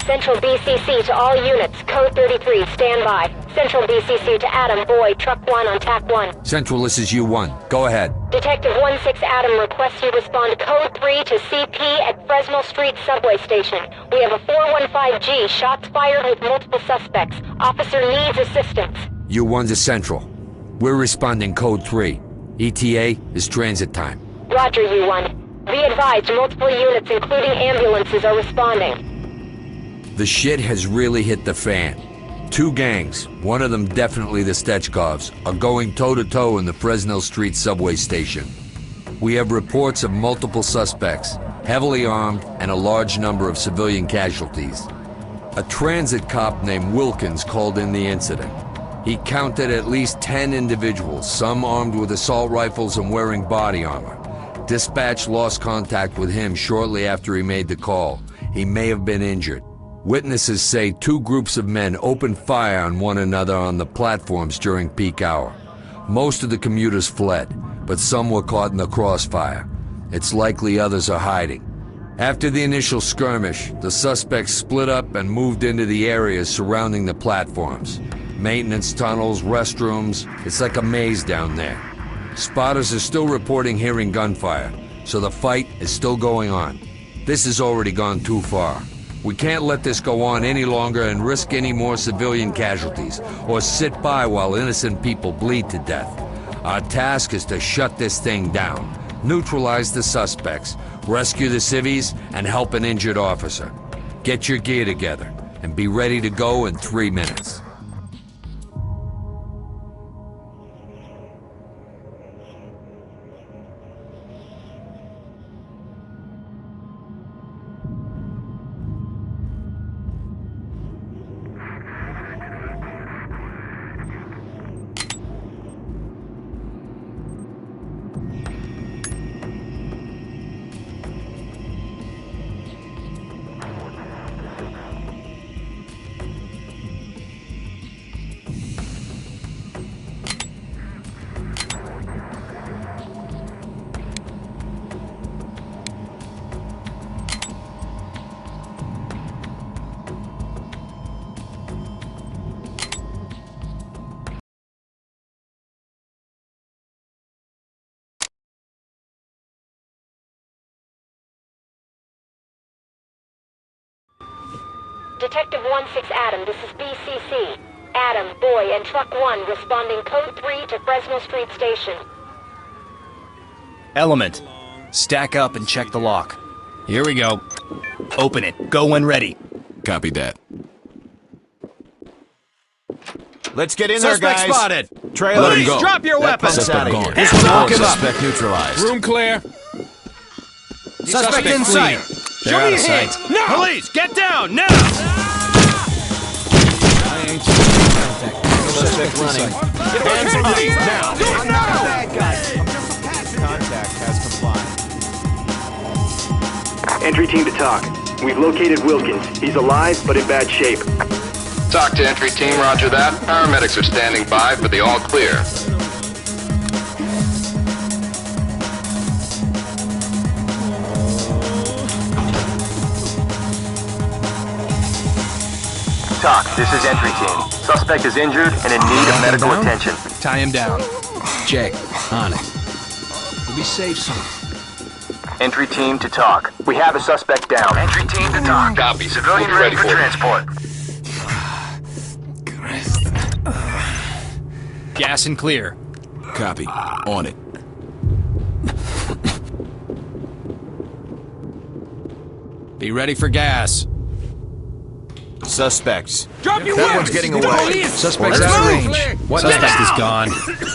Central BCC to all units, code 33, stand by. Central BCC to Adam, Boy, Truck 1 on TAC 1. Central, this is U1. Go ahead. Detective 16 Adam requests you respond to code 3 to CP at Fresnal Street subway station. We have a 415G, shots fired with multiple suspects. Officer needs assistance. U1 to Central. We're responding code 3. ETA is transit time. Roger, U1. Be advised, multiple units, including ambulances, are responding. The shit has really hit the fan. 2 gangs, one of them definitely the Stechkovs, are going toe-to-toe in the Fresnal Street subway station. We have reports of multiple suspects, heavily armed, and a large number of civilian casualties. A transit cop named Wilkins called in the incident. He counted at least 10 individuals, some armed with assault rifles and wearing body armor. Dispatch lost contact with him shortly after he made the call. He may have been injured. Witnesses say 2 groups of men opened fire on one another on the platforms during peak hour. Most of the commuters fled, but some were caught in the crossfire. It's likely others are hiding. After the initial skirmish, the suspects split up and moved into the areas surrounding the platforms. Maintenance tunnels, restrooms, it's like a maze down there. Spotters are still reporting hearing gunfire, so the fight is still going on. This has already gone too far. We can't let this go on any longer and risk any more civilian casualties, or sit by while innocent people bleed to death. Our task is to shut this thing down, neutralize the suspects, rescue the civvies, and help an injured officer. Get your gear together, and be ready to go in 3 minutes. Detective 16 Adam, this is BCC. Adam, Boy, and Truck 1 responding code 3 to Fresnal Street Station. Element, stack up and check the lock. Here we go. Open it. Go when ready. Copy that. Let's get in there, guys. Suspect spotted. Trailer. Let him go. Drop your weapons. Suspect gone. Suspect neutralized. Room clear. Suspect in sight. They're out of sight. No! Police, get down now! Suspect running. Hands up now. I'm not a bad guy. I'm just a passenger. Contact has complied. Entry team to talk. We've located Wilkins. He's alive, but in bad shape. Talk to entry team, roger that. Paramedics are standing by for the all clear. Talk, this is entry team. Suspect is injured and in need of medical attention. Tie him down. Jake, on it. We'll be safe soon. Entry team to talk. We have a suspect down. Entry team to talk. Copy. Civilian ready for transport. Gas and clear. Copy. On it. Be ready for gas. Suspects. Drop your That one's getting away. Suspect's out of range. Suspect is gone.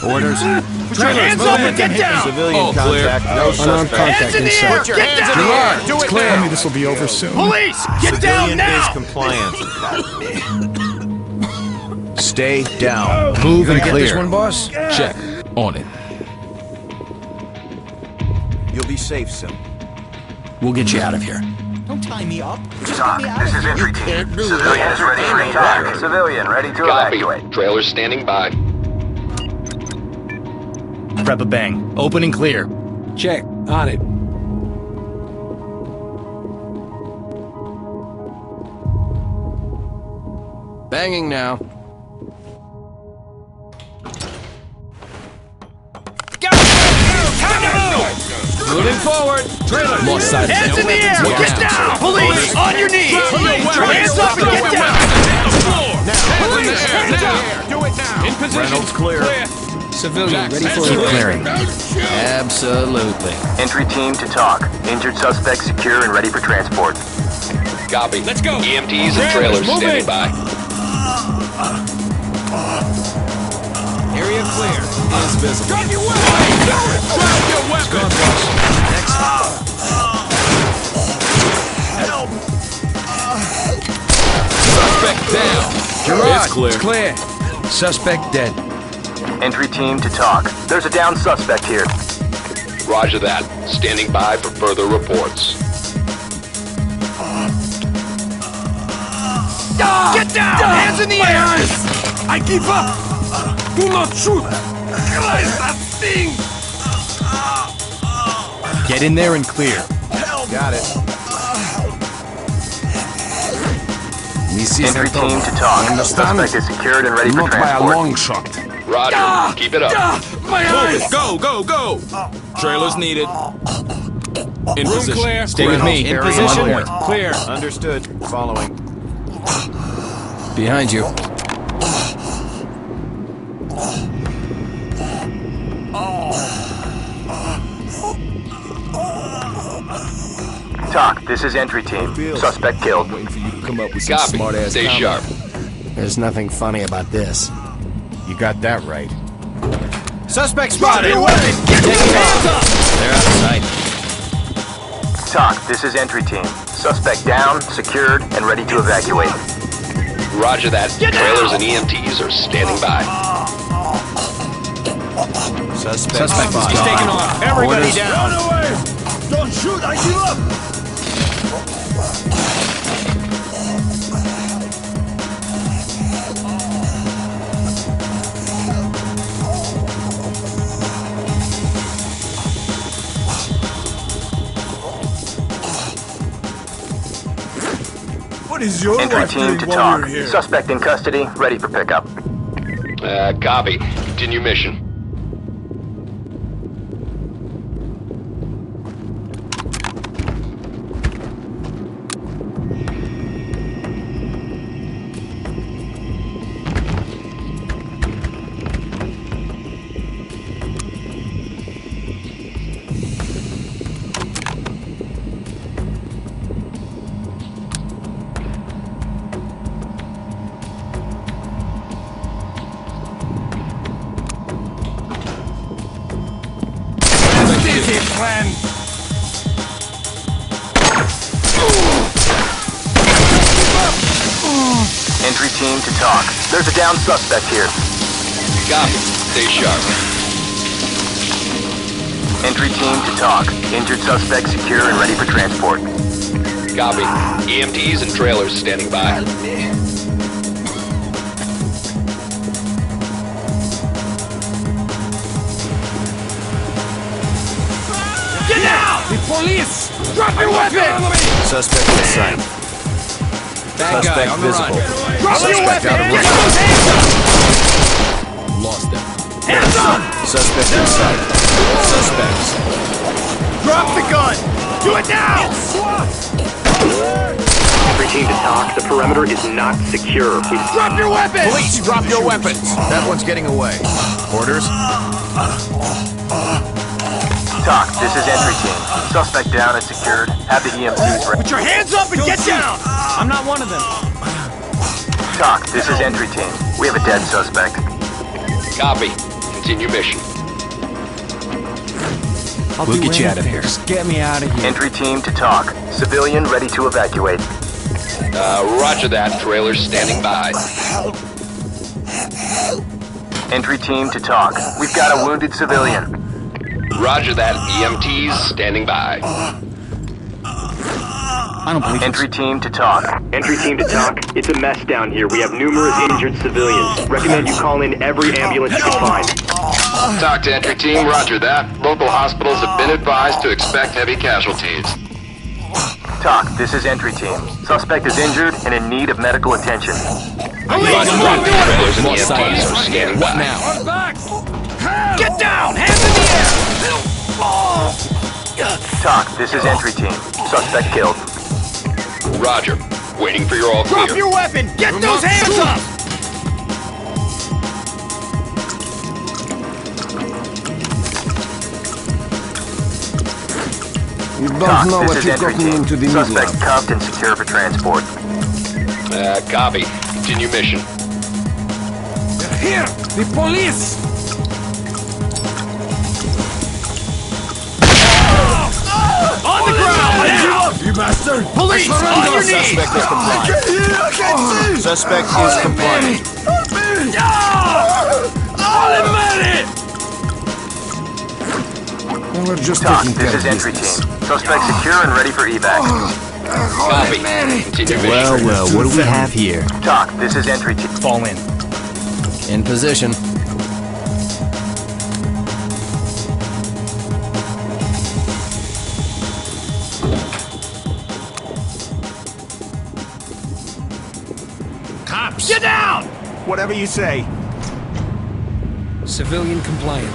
Orders. Put your hands up and get down! Civilian contact. No Unarmed suspect. contact inside. Put your hands in the air. Do it Tell me now. this will be over soon. Police, get down Civilian now! is compliant. Stay down. Move and Get this clear. one, boss? Check. On it. You'll be safe soon. We'll get you out of here. Talk, this is entry team. Civilian is ready for attack. Civilian ready to Copy. evacuate. Trailers standing by. Prep a bang. Open and clear. Check. On it. Banging now. Moving forward. Trailer. Lost sight. Hands in the air! Get down! Police, on your knees! Hands up and get down! Police, hands up! Do it now! In position. Reynolds clear. Civilian, ready for Keep a clearing. Absolutely. Entry team to talk. Injured suspect secure and ready for transport. Copy. Let's go. EMTs and trailers Move standing in. by. Area clear. Is visible. Drop your weapon! Drop your weapon! Help! Suspect down. Garage. It's clear. It's clear. Suspect dead. Entry team to talk. There's a down suspect here. Roger that. Standing by for further reports. Get down! Hands in the air! I give up! Do not shoot! Realize that thing! Get in there and clear. Got it. Entry team to talk. Understand? Suspect is secured and ready for Not by a transport. long shot. Roger. Keep it up. My eyes! Go, go, go! Trailers needed. In Room position. clear. Stay with me. In I'm position. on point. Clear. Understood. Following. Behind you. Talk. This is entry team. Suspect killed. Waiting for you to come up with some Copy. smart-ass Stay comment. sharp. There's nothing funny about this. You got that right. Suspect spotted! They're out of sight. Talk. This is entry team. Suspect down, secured, and ready to evacuate. Roger that. Trailers and EMTs are standing by. Suspect He's spotted. taking off. Everybody Orders. down! away! Don't shoot! I give up! What is your Entry wife team doing to while talk. you're here? Suspect in custody, ready for pickup. Copy. Continue mission. Plan. Entry team to talk. There's a down suspect here. Copy. Stay sharp. Entry team to talk. Injured suspect secure and ready for transport. Copy. EMTs and trailers standing by. Get down! The police! Drop your weapon! Suspect in sight. Bad guy Suspect on the visible. run. Drop your Suspect weapon! out of Get range. those hands up! Lost him. Hands up! Suspect in sight. Suspects. Drop the gun! Do it now! Entry team to talk. The perimeter is not secure. Drop your weapon! Police, drop your weapons. That one's getting away. Orders? Talk. This is entry team. Suspect down and secured. Have the EMTs ready. Put your hands up and get down! I'm not one of them. Talk. This is entry team. We have a dead suspect. Copy. Continue mission. We'll get you out of here. Just get me out of here. Entry team to talk. Civilian ready to evacuate. Roger that. Trailers standing by. Entry team to talk. We've got a wounded civilian. Roger that. EMTs standing by. I don't believe Entry team to talk. Entry team to talk. It's a mess down here. We have numerous injured civilians. Recommend you call in every ambulance you can find. Talk to entry team. Roger that. Local hospitals have been advised to expect heavy casualties. TOC, this is entry team. Suspect is injured and in need of medical attention. Trailers and EMTs are standing by. On back! Get down! Hands in the air! TOC, this is entry team. Suspect killed. Roger. Waiting for your all clear. Drop your weapon! Get those hands up! You don't TOC, know this what is you're entry getting team. into the middle Suspect of. cuffed and secure for transport. Copy. Continue mission. Here! The police! On the ground! Now! You bastard! Police! On your knees! Suspect is compliant. Suspect is compliant. We're just TOC, taking this care is of entry business. team. Suspect secure and ready for evac. Copy. Continue mission. Well, what do we have here? TOC, this is entry team. Fall in. In position. Cops! Get down! Whatever you say. Civilian compliant.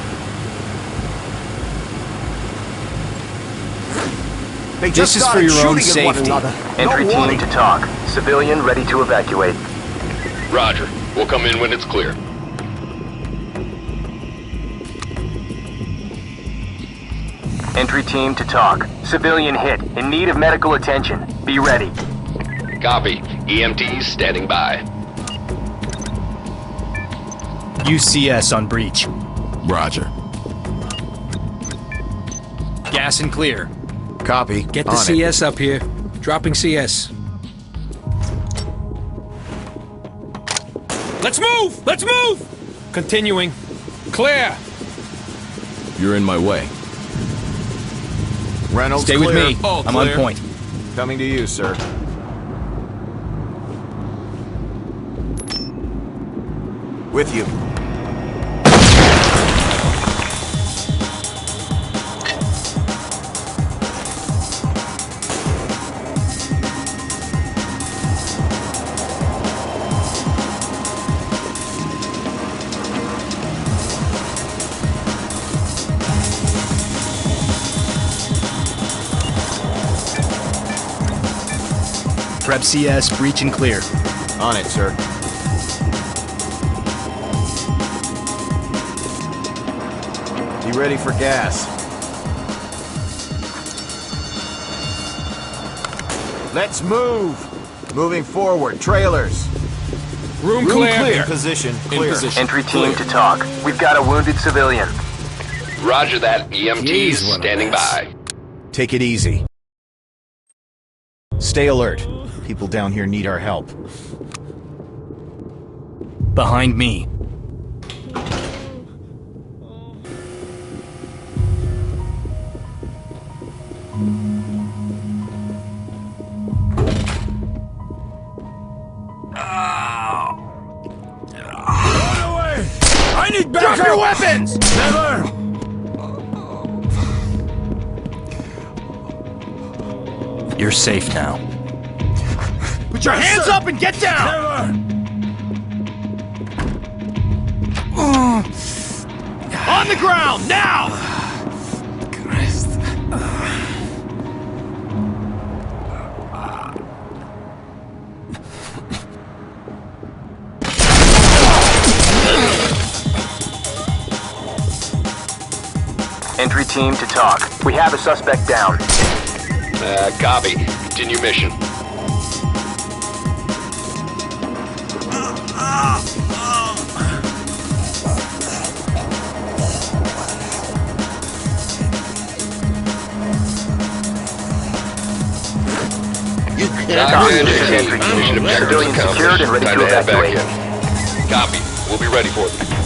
They This just is started for your own shooting at one safety. another. Entry No team warning. to TOC. Civilian ready to evacuate. Roger. We'll come in when it's clear. Entry team to TOC. Civilian hit. In need of medical attention. Be ready. Copy. EMTs standing by. UCS on breach. Roger. Gas and clear. Copy. Get the On it. CS up here. Dropping CS. Let's move! Let's move! Continuing. Clear! You're in my way. Reynolds, Stay with clear. me. All I'm on clear. point. Coming to you, sir. With you. Prep CS, breach and clear. On it, sir. Be ready for gas. Let's move. Moving forward. Trailers. Room clear. In position. Clear. Entry team to TOC. We've got a wounded civilian. Roger that. EMTs Jeez, what a standing mess. by. Take it easy. Stay alert. People down here need our help. Behind me. I need backup! Drop your weapons! Never! You're safe now. Put your hands up and get down! Never! On the ground, now! Entry team to TOC. We have a suspect down. Copy. Continue mission. TOC, this is entry team. Mission objectives Civilian accomplished. secured and ready Time to to head back evacuate. in. Copy. We'll be ready for it.